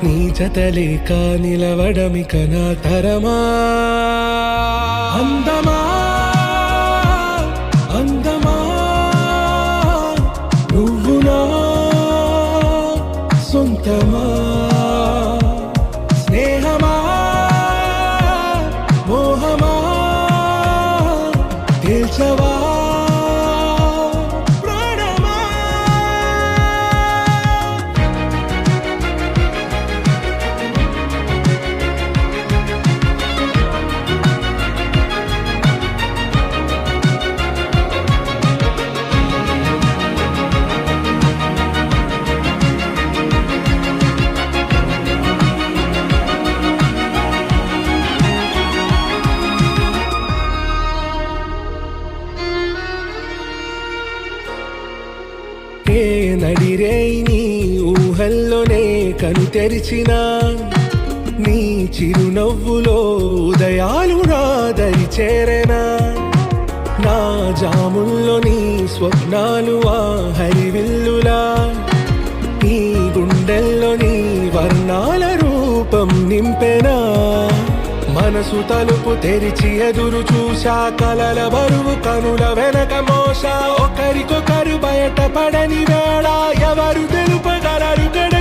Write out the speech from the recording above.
నీ జతలేక నిలవడమిక నా తరమా అందమా అందమా నువ్వు నా సొంతమా స్నేహమా మోహమా తేల్చవా ఏ నడిరే నీ ఊహల్లోనే కను తెరిచిన నీ చిరునవ్వులో ఉదయాలు నా దరి చేరెనా నా జాముల్లో నీ స్వప్నాలు ఆ హరివిల్లులా ఈ గుండెల్లో నీ వర్ణాల రూపం నింపెనా మనసు తలుపు తెరిచి ఎదురు చూశా కలల బరువు కనుల వెనక మోసా ఒకరికొకరు బయట పడని వేళ ఎవరు తెలుపగలరు గడ